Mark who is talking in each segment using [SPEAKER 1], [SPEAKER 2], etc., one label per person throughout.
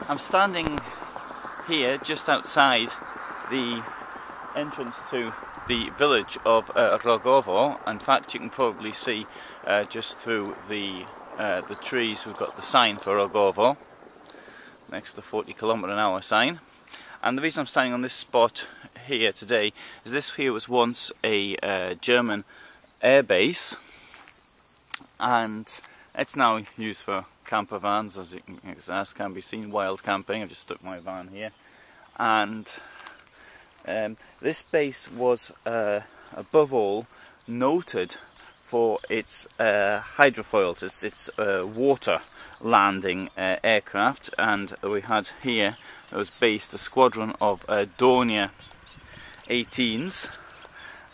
[SPEAKER 1] I'm standing here just outside the entrance to the village of Rogowo. In fact, you can probably see just through the trees we've got the sign for Rogowo next to the 40km/h sign. And the reason I'm standing on this spot here today is this here was once a German airbase, and it's now used for camper vans, as can be seen, wild camping. I've just stuck my van here, and this base was above all noted for its hydrofoils, its water landing aircraft. And we had here, it was based a squadron of Dornier 18s,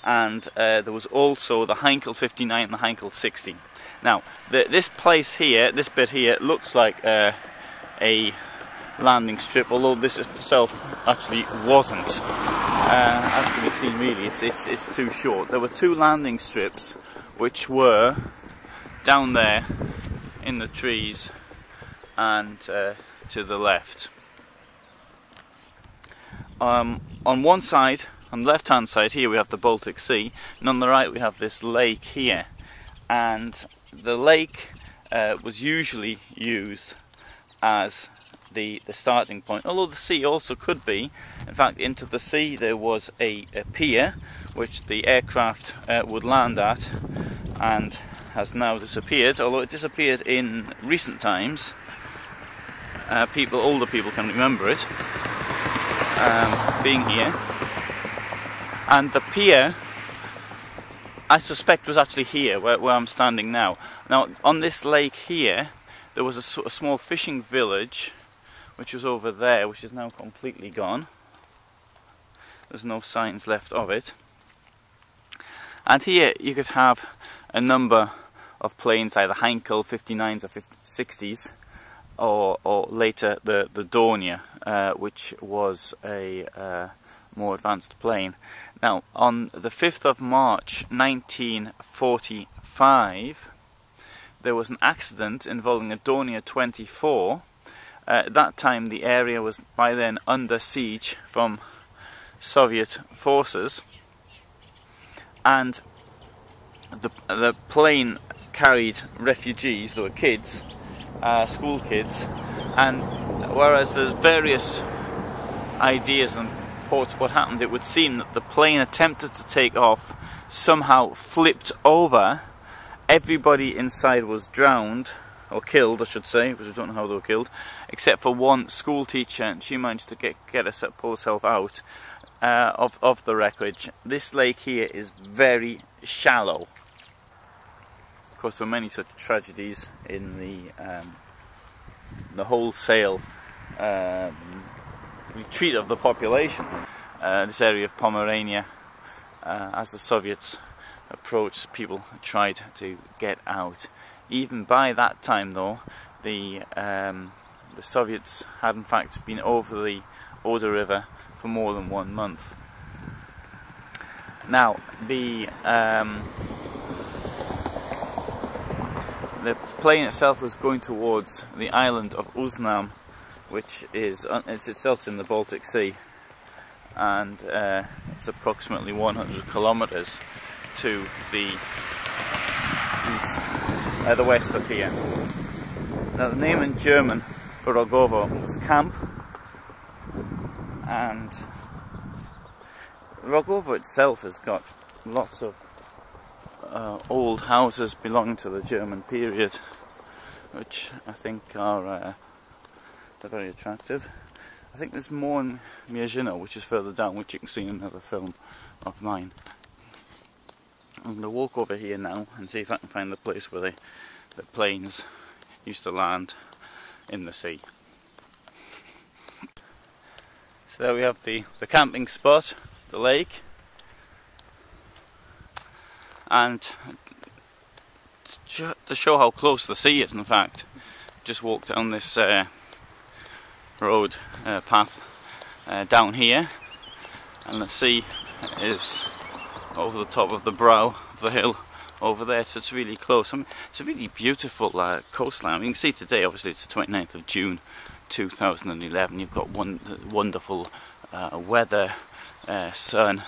[SPEAKER 1] and there was also the Heinkel 59 and the Heinkel 60. Now this place here, this bit here, looks like a landing strip, although this itself actually wasn't. As can be seen, really, it's too short. There were two landing strips which were down there in the trees and to the left. On one side, on the left hand side here, we have the Baltic Sea, and on the right we have this lake here. And the lake was usually used as the starting point, although the sea also could be. In fact, into the sea there was a pier which the aircraft would land at, and has now disappeared, although it disappeared in recent times. Older people can remember it being here. And the pier, I suspect, was actually here where I'm standing now. Now on this lake here there was a small fishing village which was over there, which is now completely gone. There's no signs left of it. And here you could have a number of planes, either Heinkel 59s or 60s, or later the Dornier, which was a more advanced plane. Now, on the 5th of March 1945, there was an accident involving a Dornier 24. At that time, the area was by then under siege from Soviet forces, and the plane carried refugees. There were kids, school kids, and whereas there's various ideas and reports of what happened, it would seem that the plane attempted to take off, somehow flipped over, everybody inside was drowned, or killed I should say, because we don't know how they were killed, except for one school teacher, and she managed to pull herself out of the wreckage. This lake here is very shallow. Of course, there were many such tragedies in the wholesale retreat of the population. This area of Pomerania, as the Soviets approached, people tried to get out. Even by that time, though, the Soviets had in fact been over the Oder River for more than 1 month. Now, the plane itself was going towards the island of Uznam, which is it's itself in the Baltic Sea, and it's approximately 100 kilometers to the east, the west of here. Now, the name in German for Rogowo was Kamp, and Rogowo itself has got lots of old houses belonging to the German period, which I think are they're very attractive. I think there's more in Mierzino, which is further down, which you can see in another film of mine. I'm going to walk over here now and see if I can find the place where the planes used to land in the sea. So there we have the camping spot, the lake, and to show how close the sea is, in fact, just walk down this road path down here, and the sea is over the top of the brow of the hill over there, so it's really close. I mean, it's a really beautiful coastline. I mean, you can see today, obviously it's the 29th of June 2011. You've got wonderful weather, sun,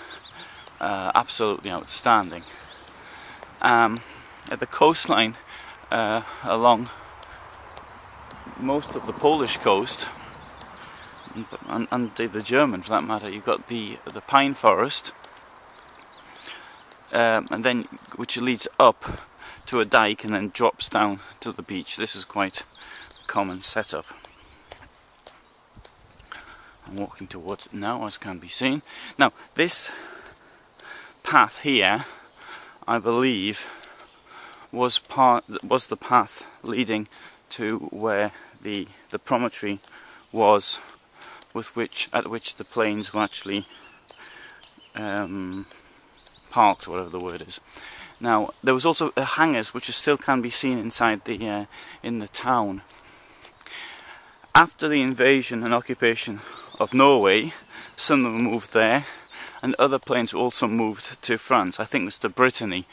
[SPEAKER 1] absolutely outstanding. At the coastline along most of the Polish coast, and the German for that matter, you've got the pine forest, and then which leads up to a dike and then drops down to the beach. This is quite a common setup. I'm walking towards it now, as can be seen. Now, this path here, I believe, was the path leading to where the promontory was, at which the planes were actually parked, whatever the word is. Now, there was also hangars which still can be seen inside in the town. After the invasion and occupation of Norway, some of them moved there, and other planes also moved to France. I think it was to Brittany,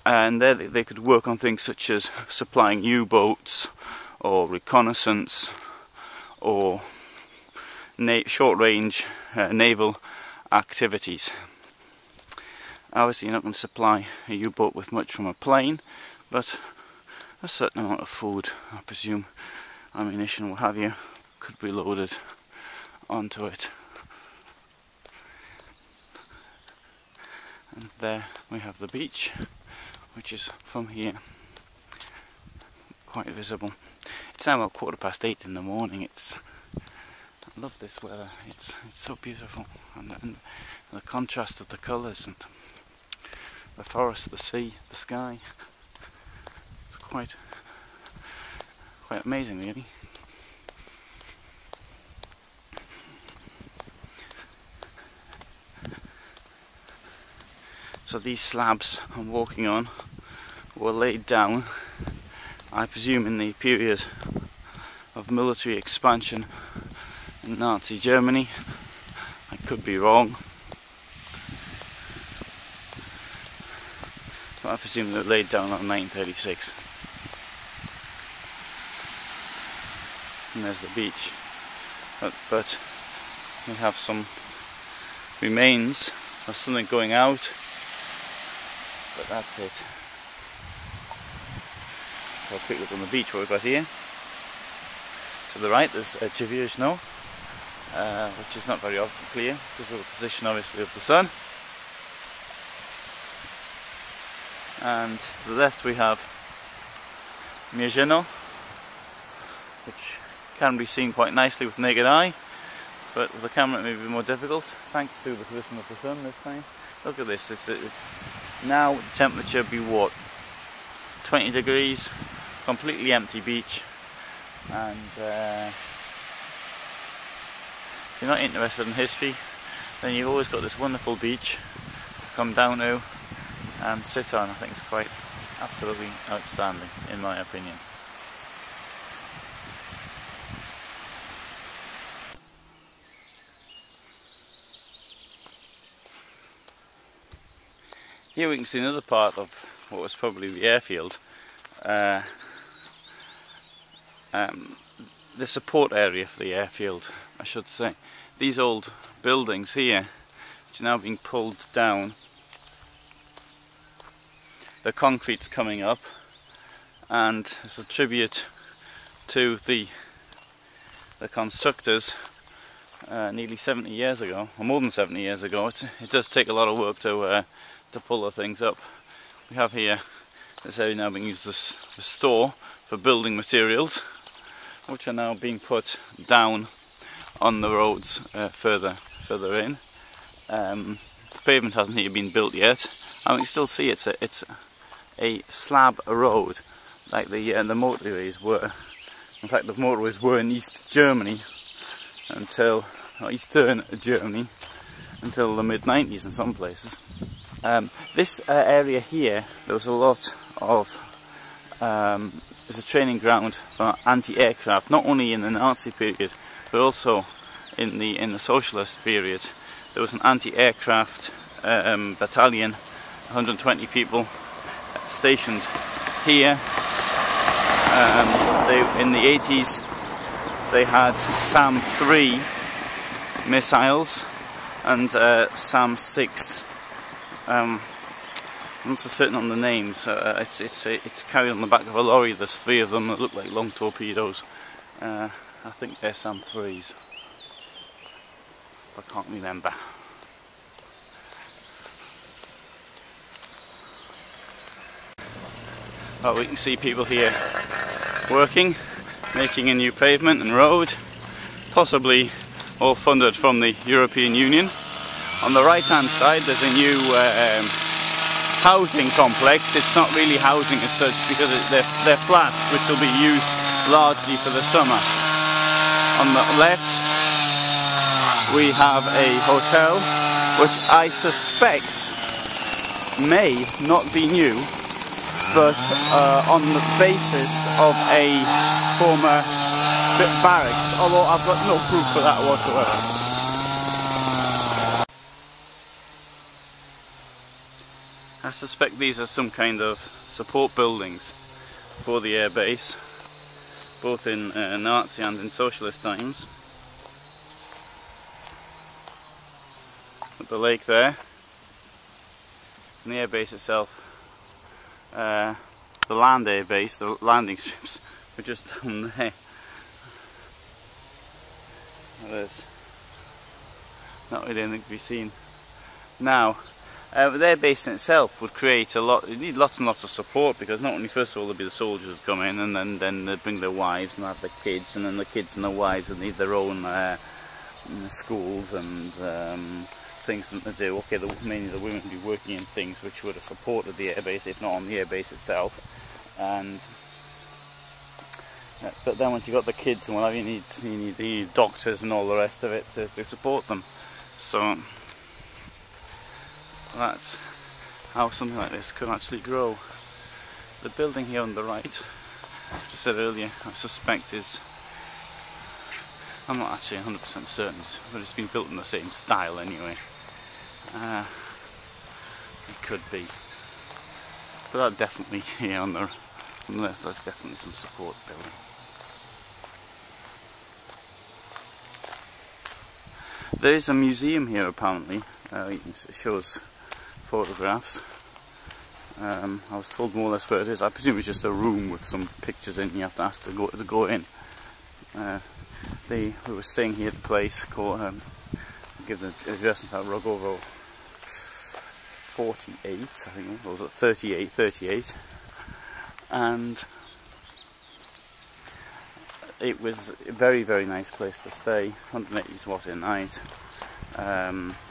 [SPEAKER 1] and there they could work on things such as supplying U-boats or reconnaissance or short-range naval activities. Obviously, you're not going to supply a U-boat with much from a plane, but a certain amount of food, I presume, ammunition, what have you, could be loaded onto it. And there we have the beach, which is from here quite visible. It's now about 8:15 in the morning. I love this weather. It's so beautiful, and the contrast of the colours and the forest, the sea, the sky. It's quite amazing, really. So these slabs I'm walking on were laid down, I presume, in the period of military expansion in Nazi Germany. I could be wrong, but I presume they were laid down on 1936. And there's the beach. But we have some remains of something going out. But that's it. So a quick look on the beach, what we've got here. To the right there's Javier Snow, which is not very clear because of the position obviously of the sun. And to the left we have Mierzeno, which can be seen quite nicely with the naked eye, but with the camera it may be more difficult, thanks to the position of the sun this time. Look at this, it's now the temperature be what? 20 degrees, completely empty beach, and if you're not interested in history, then you've always got this wonderful beach to come down to and sit on. I think it's quite absolutely outstanding, in my opinion. Here we can see another part of what was probably the airfield, the support area for the airfield, I should say. These old buildings here, which are now being pulled down, the concrete's coming up, and as a tribute to the constructors nearly 70 years ago, or more than 70 years ago. It does take a lot of work to pull the things up. We have here this area now being used as a store for building materials, which are now being put down on the roads further in. The pavement hasn't here been built yet. I can still see it's a slab road, like the motorways were. In fact, the motorways were in East Germany until Eastern Germany until the mid-90s in some places. This area here, there was a lot of is a training ground for anti-aircraft, not only in the Nazi period but also in the socialist period. There was an anti-aircraft battalion, 120 people, stationed here. In the 80s they had SAM 3 missiles and SAM 6. I'm not so certain on the names. It's carried on the back of a lorry. There's 3 of them that look like long torpedoes. I think they're SAM 3s. I can't remember. Well, we can see people here working, making a new pavement and road, possibly all funded from the European Union. On the right hand side there's a new housing complex. It's not really housing as such because they're flats which will be used largely for the summer. On the left we have a hotel which I suspect may not be new, but on the basis of a former barracks, although I've got no proof for that whatsoever. I suspect these are some kind of support buildings for the airbase, both in Nazi and in socialist times. At the lake there, and the airbase itself. The land airbase, the landing strips, are just down there. There's not really anything to be seen now. The airbase in itself would create a lot. You need lots and lots of support, because not only, first of all, there'd be the soldiers come in, and then they'd bring their wives and have their kids, and then the kids and the wives would need their own schools and things to do. Okay, mainly the women would be working in things which would have supported the airbase, if not on the airbase itself. And but then once you got the kids and whatever, you need doctors and all the rest of it to support them. So that's how something like this could actually grow. The building here on the right, as I said earlier, I suspect is, I'm not actually 100% certain, but it's been built in the same style anyway. It could be, but that definitely here on the left, that's definitely some support building. There is a museum here apparently. It shows photographs. I was told more or less where it is. I presume it's just a room with some pictures in. You have to ask to go in. We were staying here at the place called. I'll give the address in fact, Rogowo 48, I think it was, 38, and it was a very, very nice place to stay. 180 watt a night.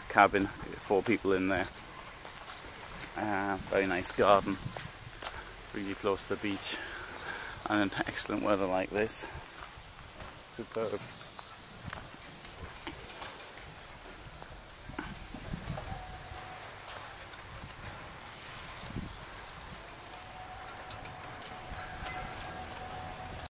[SPEAKER 1] Cabin, 4 people in there. Very nice garden, really close to the beach, and an excellent weather like this. Superb.